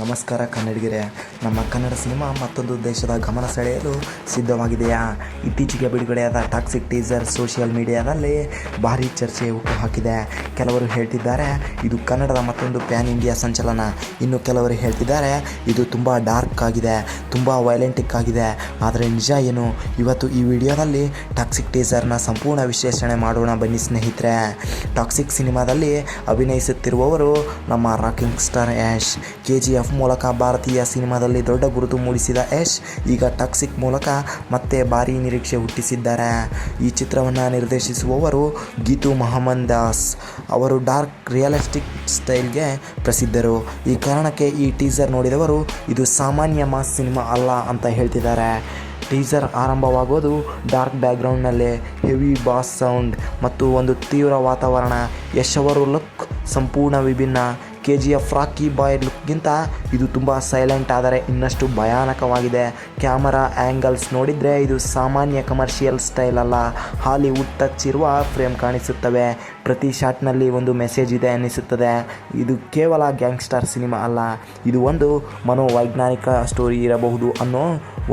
ನಮಸ್ಕಾರ ಕನ್ನಡಿಗರೇ. ನಮ್ಮ ಕನ್ನಡ ಸಿನಿಮಾ ಮತ್ತೊಂದು ದೇಶದ ಗಮನ ಸೆಳೆಯಲು ಸಿದ್ಧವಾಗಿದೆಯಾ? ಇತ್ತೀಚೆಗೆ ಬಿಡುಗಡೆಯಾದ ಟಾಕ್ಸಿಕ್ ಟೀಸರ್ ಸೋಷಿಯಲ್ ಮೀಡಿಯಾದಲ್ಲಿ ಭಾರೀ ಚರ್ಚೆ ಹುಟ್ಟುಹಾಕಿದೆ. ಕೆಲವರು ಹೇಳ್ತಿದ್ದಾರೆ ಇದು ಕನ್ನಡದ ಮತ್ತೊಂದು ಪ್ಯಾನ್ ಇಂಡಿಯಾ ಸಂಚಲನ. ಇನ್ನು ಕೆಲವರು ಹೇಳ್ತಿದ್ದಾರೆ ಇದು ತುಂಬ ಡಾರ್ಕ್ ಆಗಿದೆ, ತುಂಬ ವೈಲೆಂಟಿಕ್ ಆಗಿದೆ. ಆದರೆ ನಿಜ ಏನು? ಇವತ್ತು ಈ ವಿಡಿಯೋದಲ್ಲಿ ಟಾಕ್ಸಿಕ್ ಟೀಸರ್ನ ಸಂಪೂರ್ಣ ವಿಶ್ಲೇಷಣೆ ಮಾಡೋಣ ಬನ್ನಿ ಸ್ನೇಹಿತರೆ. ಟಾಕ್ಸಿಕ್ ಸಿನಿಮಾದಲ್ಲಿ ಅಭಿನಯಿಸುತ್ತಿರುವವರು ನಮ್ಮ ರಾಕಿಂಗ್ ಸ್ಟಾರ್ ಯಶ್. KGF ಮೂಲಕ ಭಾರತೀಯ ಸಿನಿಮಾದಲ್ಲಿ ದೊಡ್ಡ ಗುರುತು ಮೂಡಿಸಿದ ಯಶ್ ಈಗ ಟಾಕ್ಸಿಕ್ ಮೂಲಕ ಮತ್ತೆ ಭಾರೀ ನಿರೀಕ್ಷೆ ಹುಟ್ಟಿಸಿದ್ದಾರೆ. ಈ ಚಿತ್ರವನ್ನು ನಿರ್ದೇಶಿಸುವವರು ಗೀತು ಮೊಹಮ್ಮದ್ ದಾಸ್. ಅವರು ಡಾರ್ಕ್ ರಿಯಲಿಸ್ಟಿಕ್ ಸ್ಟೈಲ್ಗೆ ಪ್ರಸಿದ್ಧರು. ಈ ಕಾರಣಕ್ಕೆ ಈ ಟೀಸರ್ ನೋಡಿದವರು ಇದು ಸಾಮಾನ್ಯ ಮಾಸ್ ಸಿನಿಮಾ ಅಲ್ಲ ಅಂತ ಹೇಳ್ತಿದ್ದಾರೆ. ಟೀಸರ್ ಆರಂಭವಾಗೋದು ಡಾರ್ಕ್ ಬ್ಯಾಕ್ಗ್ರೌಂಡ್ನಲ್ಲಿ, ಹೆವಿ ಬಾಸ್ ಸೌಂಡ್ ಮತ್ತು ಒಂದು ತೀವ್ರ ವಾತಾವರಣ. ಯಶ್ ಅವರು ಲುಕ್ ಸಂಪೂರ್ಣ ವಿಭಿನ್ನ. KGF ರಾಕಿ ಬಾಯ್ ಲುಕ್ಗಿಂತ ಇದು ತುಂಬ ಸೈಲೆಂಟ್ ಆದರೆ ಇನ್ನಷ್ಟು ಭಯಾನಕವಾಗಿದೆ. ಕ್ಯಾಮರಾ ಆ್ಯಂಗಲ್ಸ್ ನೋಡಿದರೆ ಇದು ಸಾಮಾನ್ಯ ಕಮರ್ಷಿಯಲ್ ಸ್ಟೈಲ್ ಅಲ್ಲ. ಹಾಲಿವುಡ್ ಟಚ್ ಇರುವ ಫ್ರೇಮ್ ಕಾಣಿಸುತ್ತವೆ. ಪ್ರತಿ ಶಾಟ್ನಲ್ಲಿ ಒಂದು ಮೆಸೇಜ್ ಇದೆ ಅನ್ನಿಸುತ್ತದೆ. ಇದು ಕೇವಲ ಗ್ಯಾಂಗ್ಸ್ಟರ್ ಸಿನಿಮಾ ಅಲ್ಲ, ಇದು ಒಂದು ಮನೋವೈಜ್ಞಾನಿಕ ಸ್ಟೋರಿ ಇರಬಹುದು ಅನ್ನೋ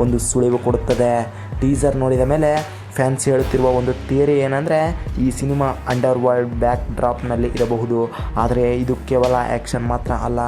ಒಂದು ಸುಳಿವು ಕೊಡುತ್ತದೆ. ಟೀಸರ್ ನೋಡಿದ ಮೇಲೆ ಫ್ಯಾನ್ಸ್ ಹೇಳುತ್ತಿರುವ ಒಂದು ಥಿಯರಿ ಏನಂದರೆ ಈ ಸಿನಿಮಾ ಅಂಡರ್ ವರ್ಲ್ಡ್ ಬ್ಯಾಕ್ ಡ್ರಾಪ್ನಲ್ಲಿ ಇರಬಹುದು. ಆದರೆ ಇದು ಕೇವಲ ಆ್ಯಕ್ಷನ್ ಮಾತ್ರ ಅಲ್ಲ,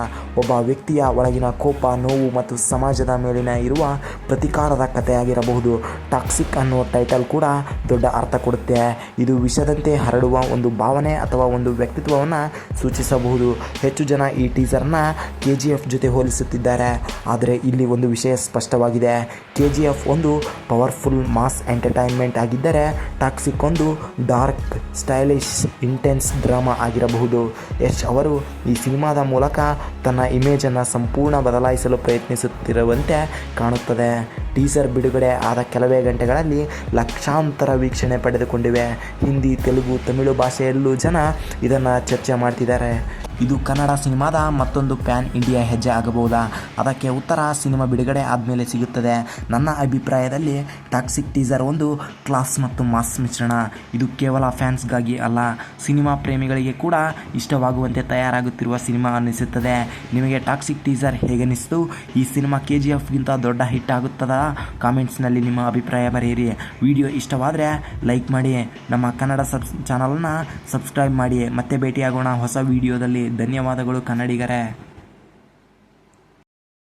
ಒಬ್ಬ ವ್ಯಕ್ತಿಯ ಒಳಗಿನ ಕೋಪ, ನೋವು ಮತ್ತು ಸಮಾಜದ ಮೇಲಿನ ಇರುವ ಪ್ರತೀಕಾರದ ಕಥೆಯಾಗಿರಬಹುದು. ಟಾಕ್ಸಿಕ್ ಅನ್ನೋ ಟೈಟಲ್ ಕೂಡ ದೊಡ್ಡ ಅರ್ಥ ಕೊಡುತ್ತೆ. ಇದು ವಿಷದಂತೆ ಹರಡುವ ಒಂದು ಭಾವನೆ ಅಥವಾ ಒಂದು ವ್ಯಕ್ತಿತ್ವವನ್ನು ಸೂಚಿಸಬಹುದು. ಹೆಚ್ಚು ಜನ ಈ ಟೀಸರ್ನ KGF ಜೊತೆ ಹೋಲಿಸುತ್ತಿದ್ದಾರೆ. ಆದರೆ ಇಲ್ಲಿ ಒಂದು ವಿಷಯ ಸ್ಪಷ್ಟವಾಗಿದೆ. KGF ಒಂದು ಪವರ್ಫುಲ್ ಮಾಸ್ ಎಂಟರ್ಟೈನ್ಮೆಂಟ್ ಆಗಿದ್ದರೆ ಟಾಕ್ಸಿಕ್ ಒಂದು ಡಾರ್ಕ್, ಸ್ಟೈಲಿಶ್, ಇಂಟೆನ್ಸ್ ಡ್ರಾಮಾ ಆಗಿರಬಹುದು. ಯಶ್ ಅವರು ಈ ಸಿನಿಮಾದ ಮೂಲಕ ತನ್ನ ಇಮೇಜನ್ನು ಸಂಪೂರ್ಣ ಬದಲಾಯಿಸಲು ಪ್ರಯತ್ನಿಸುತ್ತಿರುವಂತೆ ಕಾಣುತ್ತದೆ. ಟೀಸರ್ ಬಿಡುಗಡೆ ಆದ ಕೆಲವೇ ಗಂಟೆಗಳಲ್ಲಿ ಲಕ್ಷಾಂತರ ವೀಕ್ಷಣೆ ಪಡೆದುಕೊಂಡಿವೆ. ಹಿಂದಿ, ತೆಲುಗು, ತಮಿಳು ಭಾಷೆಯಲ್ಲೂ ಜನ ಇದನ್ನು ಚರ್ಚೆ ಮಾಡ್ತಿದ್ದಾರೆ. ಇದು ಕನ್ನಡ ಸಿನಿಮಾದ ಮತ್ತೊಂದು ಪ್ಯಾನ್ ಇಂಡಿಯಾ ಹೆಜ್ಜೆ ಆಗಬಹುದಾ? ಅದಕ್ಕೆ ಉತ್ತರ ಸಿನಿಮಾ ಬಿಡುಗಡೆ ಆದಮೇಲೆ ಸಿಗುತ್ತದೆ. ನನ್ನ ಅಭಿಪ್ರಾಯದಲ್ಲಿ ಟಾಕ್ಸಿಕ್ ಟೀಸರ್ ಒಂದು ಕ್ಲಾಸ್ ಮತ್ತು ಮಾಸ್ ಮಿಶ್ರಣ. ಇದು ಕೇವಲ ಫ್ಯಾನ್ಸ್ಗಾಗಿ ಅಲ್ಲ, ಸಿನಿಮಾ ಪ್ರೇಮಿಗಳಿಗೆ ಕೂಡ ಇಷ್ಟವಾಗುವಂತೆ ತಯಾರಾಗುತ್ತಿರುವ ಸಿನಿಮಾ ಅನ್ನಿಸುತ್ತದೆ. ನಿಮಗೆ ಟಾಕ್ಸಿಕ್ ಟೀಸರ್ ಹೇಗನ್ನಿಸ್ತು? ಈ ಸಿನಿಮಾ KGFಗಿಂತ ದೊಡ್ಡ ಹಿಟ್ ಆಗುತ್ತದಾ? ಕಾಮೆಂಟ್ಸ್ನಲ್ಲಿ ನಿಮ್ಮ ಅಭಿಪ್ರಾಯ ಬರೆಯಿರಿ. ವಿಡಿಯೋ ಇಷ್ಟವಾದರೆ ಲೈಕ್ ಮಾಡಿ, ನಮ್ಮ ಕನ್ನಡ ಚಾನಲನ್ನು ಸಬ್ಸ್ಕ್ರೈಬ್ ಮಾಡಿ. ಮತ್ತೆ ಭೇಟಿಯಾಗೋಣ ಹೊಸ ವಿಡಿಯೋದಲ್ಲಿ. ಧನ್ಯವಾದಗಳು ಕನ್ನಡಿಗರೇ.